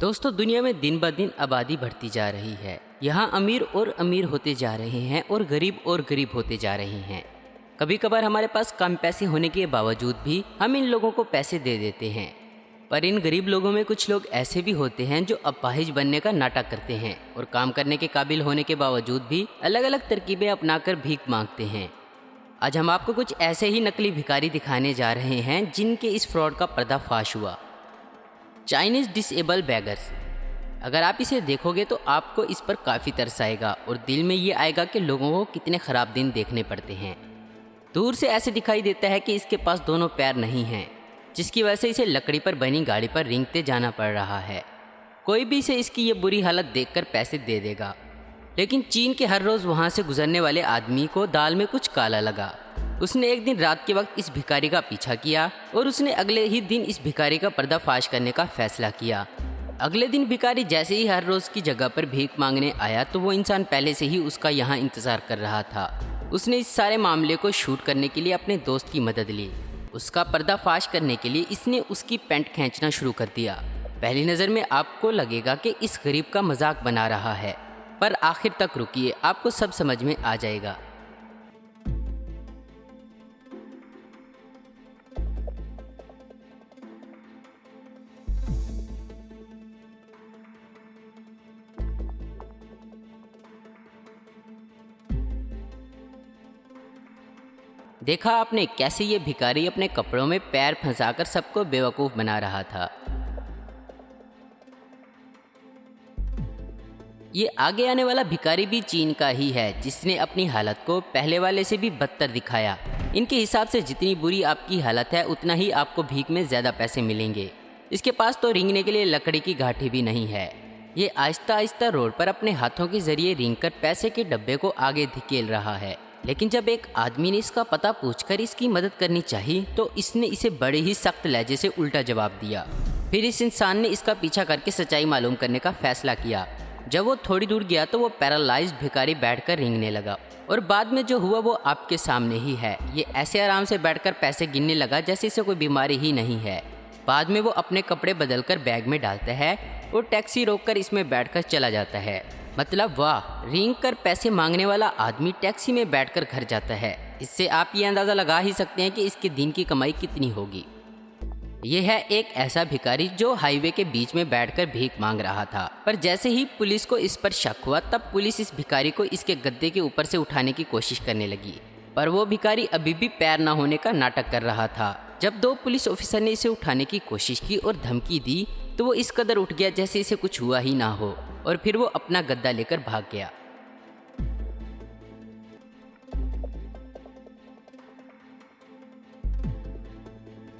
दोस्तों, दुनिया में दिन ब दिन आबादी बढ़ती जा रही है। यहाँ अमीर और अमीर होते जा रहे हैं और गरीब होते जा रहे हैं। कभी कभार हमारे पास कम पैसे होने के बावजूद भी हम इन लोगों को पैसे दे देते हैं। पर इन गरीब लोगों में कुछ लोग ऐसे भी होते हैं जो अपाहिज बनने का नाटक करते हैं और काम करने के काबिल होने के बावजूद भी अलग अलग तरकीबें अपनाकर भीख मांगते हैं। आज हम आपको कुछ ऐसे ही नकली भिखारी दिखाने जा रहे हैं जिनके इस फ्रॉड का पर्दाफाश हुआ। Chinese disable beggars. अगर आप इसे देखोगे तो आपको इस पर काफ़ी तरस आएगा और दिल में ये आएगा कि लोगों को कितने ख़राब दिन देखने पड़ते हैं। दूर से ऐसे दिखाई देता है कि इसके पास दोनों पैर नहीं हैं, जिसकी वजह से इसे लकड़ी पर बनी गाड़ी पर रेंगते जाना पड़ रहा है। कोई भी इसे इसकी ये बुरी हालत देखकर पैसे दे देगा, लेकिन चीन के हर रोज़ वहाँ से गुजरने वाले आदमी को दाल में कुछ काला लगा। उसने एक दिन रात के वक्त इस भिखारी का पीछा किया और उसने अगले ही दिन इस भिखारी का पर्दाफाश करने का फैसला किया। अगले दिन भिखारी जैसे ही हर रोज़ की जगह पर भीख मांगने आया तो वो इंसान पहले से ही उसका यहाँ इंतज़ार कर रहा था। उसने इस सारे मामले को शूट करने के लिए अपने दोस्त की मदद ली। उसका पर्दाफाश करने के लिए इसने उसकी पैंट खींचना शुरू कर दिया। पहली नज़र में आपको लगेगा कि इस गरीब का मजाक बना रहा है, पर आखिर तक रुकिए, आपको सब समझ में आ जाएगा। देखा आपने कैसे ये भिखारी अपने कपड़ों में पैर फंसाकर सबको बेवकूफ़ बना रहा था। ये आगे आने वाला भिखारी भी चीन का ही है, जिसने अपनी हालत को पहले वाले से भी बदतर दिखाया। इनके हिसाब से जितनी बुरी आपकी हालत है उतना ही आपको भीख में ज़्यादा पैसे मिलेंगे। इसके पास तो रेंगने के लिए लकड़ी की घाटी भी नहीं है। ये आहिस्ता आहिस्ता रोड पर अपने हाथों के जरिए रेंगकर पैसे के डब्बे को आगे धकेल रहा है। लेकिन जब एक आदमी ने इसका पता पूछकर इसकी मदद करनी चाहिए तो इसने इसे बड़े ही सख्त लहजे से उल्टा जवाब दिया। फिर इस इंसान ने इसका पीछा करके सच्चाई मालूम करने का फैसला किया। जब वो थोड़ी दूर गया तो वो पैरालाइज्ड भिखारी बैठकर रेंगने लगा और बाद में जो हुआ वो आपके सामने ही है। ये ऐसे आराम से बैठकर पैसे गिनने लगा जैसे इसे कोई बीमारी ही नहीं है। बाद में वो अपने कपड़े बदलकर बैग में डालता है और टैक्सी रोककर इसमें बैठकर चला जाता है। मतलब वाह, रेंग कर पैसे मांगने वाला आदमी टैक्सी में बैठकर घर जाता है। इससे आप ये अंदाज़ा लगा ही सकते हैं कि इसके दिन की कमाई कितनी होगी। यह है एक ऐसा भिखारी जो हाईवे के बीच में बैठकर भीख मांग रहा था। पर जैसे ही पुलिस को इस पर शक हुआ तब पुलिस इस भिखारी को इसके गद्दे के ऊपर से उठाने की कोशिश करने लगी। पर वो भिखारी अभी भी पैर न होने का नाटक कर रहा था। जब दो पुलिस ऑफिसर ने इसे उठाने की कोशिश की और धमकी दी तो वो इस कदर उठ गया जैसे इसे कुछ हुआ ही ना हो और फिर वो अपना गद्दा लेकर भाग गया।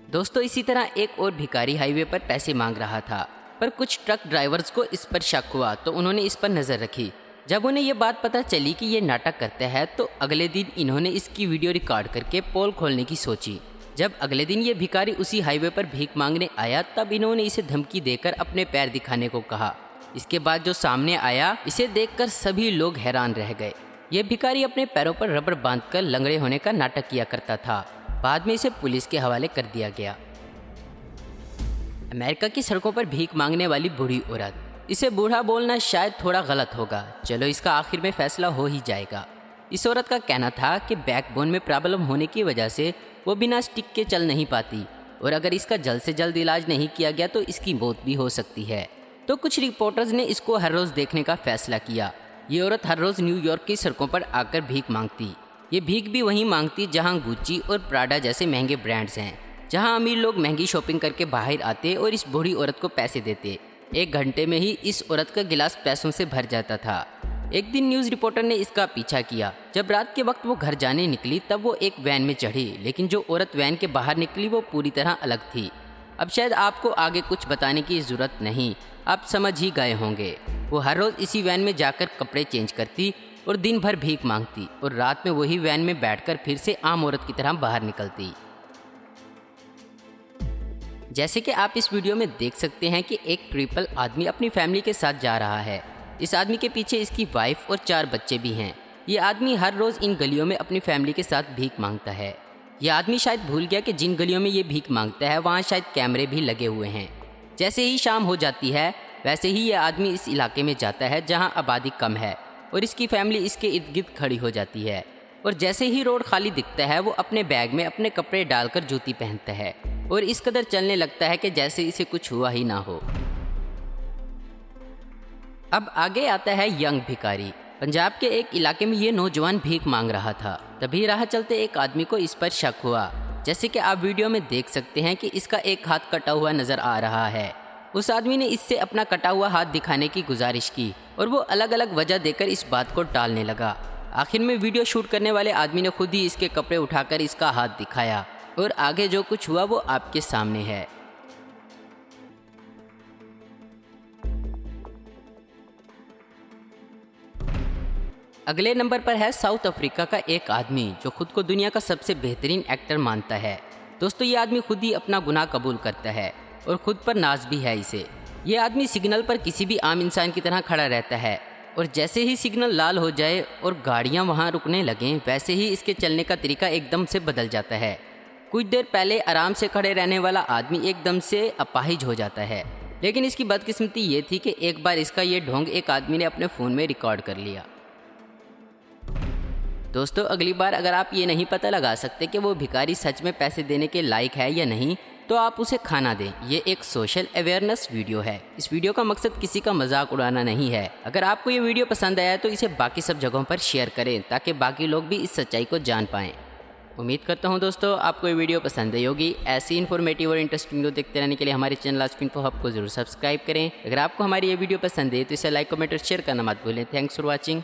दोस्तों, इसी तरह एक और भिखारी हाईवे पर पैसे मांग रहा था, पर कुछ ट्रक ड्राइवर्स को इस पर शक हुआ तो उन्होंने इस पर नज़र रखी। जब उन्हें ये बात पता चली कि ये नाटक करता है तो अगले दिन इन्होंने इसकी वीडियो रिकॉर्ड करके पोल खोलने की सोची। जब अगले दिन ये भिखारी उसी हाईवे पर भीख मांगने आया तब इन्होंने इसे धमकी देकर अपने पैर दिखाने को कहा। इसके बाद जो सामने आया इसे देखकर सभी लोग हैरान रह गए। ये भिखारी अपने पैरों पर रबड़ बांधकर लंगड़े होने का नाटक किया करता था। बाद में इसे पुलिस के हवाले कर दिया गया। अमेरिका की सड़कों पर भीख मांगने वाली बूढ़ी औरत। इसे बूढ़ा बोलना शायद थोड़ा गलत होगा, चलो इसका आखिर में फैसला हो ही जाएगा। इस औरत का कहना था कि बैकबोन में प्रॉब्लम होने की वजह से वो बिना स्टिक के चल नहीं पाती और अगर इसका जल्द से जल्द इलाज नहीं किया गया तो इसकी मौत भी हो सकती है। तो कुछ रिपोर्टर्स ने इसको हर रोज़ देखने का फैसला किया। ये औरत हर रोज़ न्यूयॉर्क की सड़कों पर आकर भीख मांगती। ये भीख भी वहीं मांगती जहां गुच्ची और प्राडा जैसे महंगे ब्रांड्स हैं, जहां अमीर लोग महंगी शॉपिंग करके बाहर आते और इस बूढ़ी औरत को पैसे देते। 1 घंटे में ही इस औरत का गिलास पैसों से भर जाता था। एक दिन न्यूज़ रिपोर्टर ने इसका पीछा किया। जब रात के वक्त वो घर जाने निकली तब वो एक वैन में चढ़ी, लेकिन जो औरत वैन के बाहर निकली वो पूरी तरह अलग थी। अब शायद आपको आगे कुछ बताने की ज़रूरत नहीं, आप समझ ही गए होंगे। वो हर रोज़ इसी वैन में जाकर कपड़े चेंज करती और दिन भर भीख मांगती और रात में वही वैन में बैठकर फिर से आम औरत की तरह बाहर निकलती। जैसे कि आप इस वीडियो में देख सकते हैं कि एक ट्रिपल आदमी अपनी फैमिली के साथ जा रहा है। इस आदमी के पीछे इसकी वाइफ और 4 बच्चे भी हैं। ये आदमी हर रोज़ इन गलियों में अपनी फैमिली के साथ भीख मांगता है। यह आदमी शायद भूल गया कि जिन गलियों में ये भीख मांगता है वहाँ शायद कैमरे भी लगे हुए हैं। जैसे ही शाम हो जाती है वैसे ही ये आदमी इस इलाके में जाता है जहाँ आबादी कम है और इसकी फैमिली इसके इर्द गिर्द खड़ी हो जाती है। और जैसे ही रोड खाली दिखता है वो अपने बैग में अपने कपड़े डालकर जूती पहनता है और इस कदर चलने लगता है कि जैसे इसे कुछ हुआ ही ना हो। अब आगे आता है यंग भिखारी। पंजाब के एक इलाके में ये नौजवान भीख मांग रहा था। तभी राह चलते एक आदमी को इस पर शक हुआ। जैसे कि आप वीडियो में देख सकते हैं कि इसका एक हाथ कटा हुआ नज़र आ रहा है। उस आदमी ने इससे अपना कटा हुआ हाथ दिखाने की गुजारिश की और वो अलग अलग वजह देकर इस बात को टालने लगा। आखिर में वीडियो शूट करने वाले आदमी ने खुद ही इसके कपड़े उठाकर इसका हाथ दिखाया और आगे जो कुछ हुआ वो आपके सामने है। अगले नंबर पर है साउथ अफ्रीका का एक आदमी जो खुद को दुनिया का सबसे बेहतरीन एक्टर मानता है। दोस्तों ये आदमी खुद ही अपना गुनाह कबूल करता है और खुद पर नाज भी है इसे। ये आदमी सिग्नल पर किसी भी आम इंसान की तरह खड़ा रहता है और जैसे ही सिग्नल लाल हो जाए और गाड़ियां वहां रुकने लगें वैसे ही इसके चलने का तरीका एकदम से बदल जाता है। कुछ देर पहले आराम से खड़े रहने वाला आदमी एकदम से अपाहिज हो जाता है। लेकिन इसकी बदकिस्मती ये थी कि एक बार इसका ये ढोंग एक आदमी ने अपने फ़ोन में रिकॉर्ड कर लिया। दोस्तों अगली बार अगर आप ये नहीं पता लगा सकते कि वो भिखारी सच में पैसे देने के लायक है या नहीं तो आप उसे खाना दें। ये एक सोशल अवेयरनेस वीडियो है। इस वीडियो का मकसद किसी का मजाक उड़ाना नहीं है। अगर आपको ये वीडियो पसंद आया तो इसे बाकी सब जगहों पर शेयर करें ताकि बाकी लोग भी इस सच्चाई को जान पाएँ। उम्मीद करता हूँ दोस्तों आपको ये वीडियो पसंद आई होगी। ऐसी इन्फॉर्मेटिव और इंटरेस्टिंग वीडियो देखते रहने के लिए हमारे चैनल आस्क इन्फो हब को जरूर सब्सक्राइब करें। अगर आपको हमारी ये वीडियो पसंद है तो इसे लाइक कमेंट और शेयर करना मत भूलें। Thanks for watching.